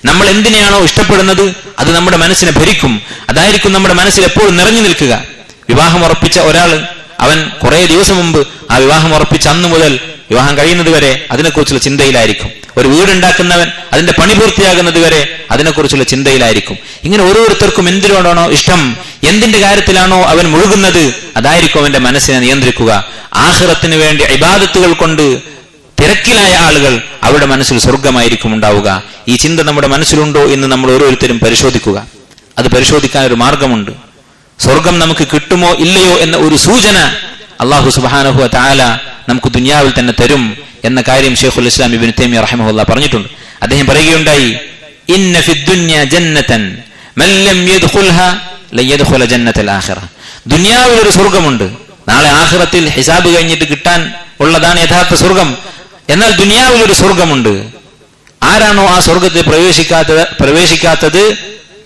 നമ്മൾ എന്തിനെയാണോ ഇഷ്ടപ്പെടുന്നത് അത് നമ്മുടെ മനസ്സിനെ ഭരിക്കും. അതായിരിക്കും നമ്മുടെ മനസ്സിൽ എപ്പോഴും നിറഞ്ഞു നിൽക്കുക. വിവാഹം ഉറപ്പിച്ച ഒരാൾ, അവൻ കുറെ ദിവസം മുമ്പ് ആ വിവാഹം ഉറപ്പിച്ച അന്നു മുതൽ വിവാഹം കഴിയുന്നത് വരെ അതിനെക്കുറിച്ചുള്ള ചിന്തയിലായിരിക്കും. ഒരു വീടുണ്ടാക്കുന്നവൻ അതിന്റെ പണി പൂർത്തിയാകുന്നത് വരെ അതിനെക്കുറിച്ചുള്ള ചിന്തയിലായിരിക്കും. ഇങ്ങനെ ഓരോരുത്തർക്കും എന്തിനോടാണോ ഇഷ്ടം, എന്തിന്റെ കാര്യത്തിലാണോ അവൻ മുഴുകുന്നത്, അതായിരിക്കും അവന്റെ മനസ്സിനെ നിയന്ത്രിക്കുക. ആഖിറത്തിന് വേണ്ടി ഇബാദത്തുകൾ കൊണ്ട് തിരക്കിലായ ആളുകൾ അവരുടെ മനസ്സിൽ സ്വർഗമായിരിക്കും ഉണ്ടാവുക. ഈ ചിന്ത നമ്മുടെ മനസ്സിലുണ്ടോ എന്ന് നമ്മൾ ഓരോരുത്തരും പരിശോധിക്കുക. അത് പരിശോധിക്കാൻ ഒരു മാർഗമുണ്ട്. സ്വർഗം നമുക്ക് കിട്ടുമോ ഇല്ലയോ എന്ന ഒരു സൂചന അല്ലാഹു സുബ്ഹാനഹു വ തആല നമുക്ക് ദുനിയാവിൽ തന്നെ തരും എന്ന കാര്യം ശൈഖുൽ ഇസ്ലാം ഇബ്നു തൈമിയ്യ റഹിമഹുല്ലാഹ് പറഞ്ഞിട്ടുണ്ട്. അദ്ദേഹം പറയുകയുണ്ടായി, ഇന്ന ഫിദ് ദുനിയ ജന്നതൻ മൻ ലം യദ്ഖുൽഹാ ലൻ യദ്ഖുല ജന്നത്തൽ ആഖിറ. ദുനിയാവിൽ ഒരു സ്വർഗമുണ്ട്. നാളെ ആഖിറത്തിൽ ഹിസാബ് കഴിഞ്ഞിട്ട് കിട്ടാൻ ഉള്ളതാണ് യഥാർത്ഥ സ്വർഗം. എന്നാൽ ദുനിയാവിൽ ഒരു സ്വർഗമുണ്ട്. ആരാണോ ആ സ്വർഗത്തിൽ പ്രവേശിക്കാത്തത്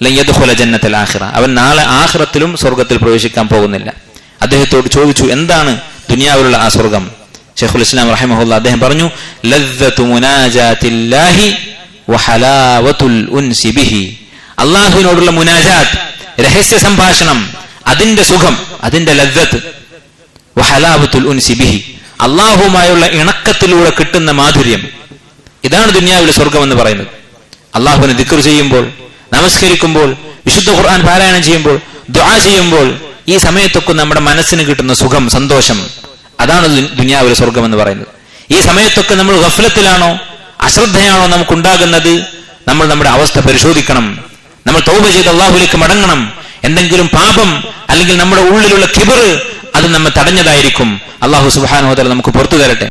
ലൻ യദ്ഖുല ജന്നത്തൽ ആഖിറ, അവൻ നാളെ ആഖിറത്തിലും സ്വർഗത്തിൽ പ്രവേശിക്കാൻ പോകുന്നില്ല. അദ്ദേഹത്തോട് ചോദിച്ചു, എന്താണ് ദുനിയാവിലുള്ള ആ സ്വർഗം? ശൈഖുൽ ഇസ്ലാം റഹിമഹുല്ലാഹ് അദ്ദേഹം പറഞ്ഞു, ലദ്ദതു മുനാജാത്തില്ലാഹി വഹലാവതുൽ ഉൻസി ബിഹി. അല്ലാഹുവിനോടുള്ള മുനാജാത്ത്, രഹസ്യ സംഭാഷണം, അതിന്റെ സുഖം, അതിന്റെ ലദ്ദത്ത്, വഹലാവതുൽ ഉൻസി ബിഹി, അല്ലാഹുവുമായുള്ള ഇണക്കത്തിലൂടെ കിട്ടുന്ന മാധുര്യം, ഇതാണ് ദുനിയാവിലെ സ്വർഗം എന്ന് പറയുന്നത്. അല്ലാഹുവിനെ ദിക്ർ ചെയ്യുമ്പോൾ, നമസ്കരിക്കുമ്പോൾ, വിശുദ്ധ ഖുർആൻ പാരായണം ചെയ്യുമ്പോൾ, ദുആ ചെയ്യുമ്പോൾ, ഈ സമയത്തൊക്കെ നമ്മുടെ മനസ്സിന് കിട്ടുന്ന സുഖം, സന്തോഷം, അതാണ് ദുനിയാവിലെ സ്വർഗം എന്ന് പറയുന്നത്. ഈ സമയത്തൊക്കെ നമ്മൾ ഗഫലത്തിലാണോ, അശ്രദ്ധയാണോ നമുക്കുണ്ടാകുന്നത്? നമ്മൾ നമ്മുടെ അവസ്ഥ പരിശോധിക്കണം. നമ്മൾ തൗബ ചെയ്ത് അല്ലാഹുവിലേക്ക് മടങ്ങണം. എന്തെങ്കിലും പാപം അല്ലെങ്കിൽ നമ്മുടെ ഉള്ളിലുള്ള കിബർ അത് നമ്മെ തടഞ്ഞതായിരിക്കും. അല്ലാഹു സുബ്ഹാനഹു വ തആല നമുക്ക് പുറത്തു തരട്ടെ.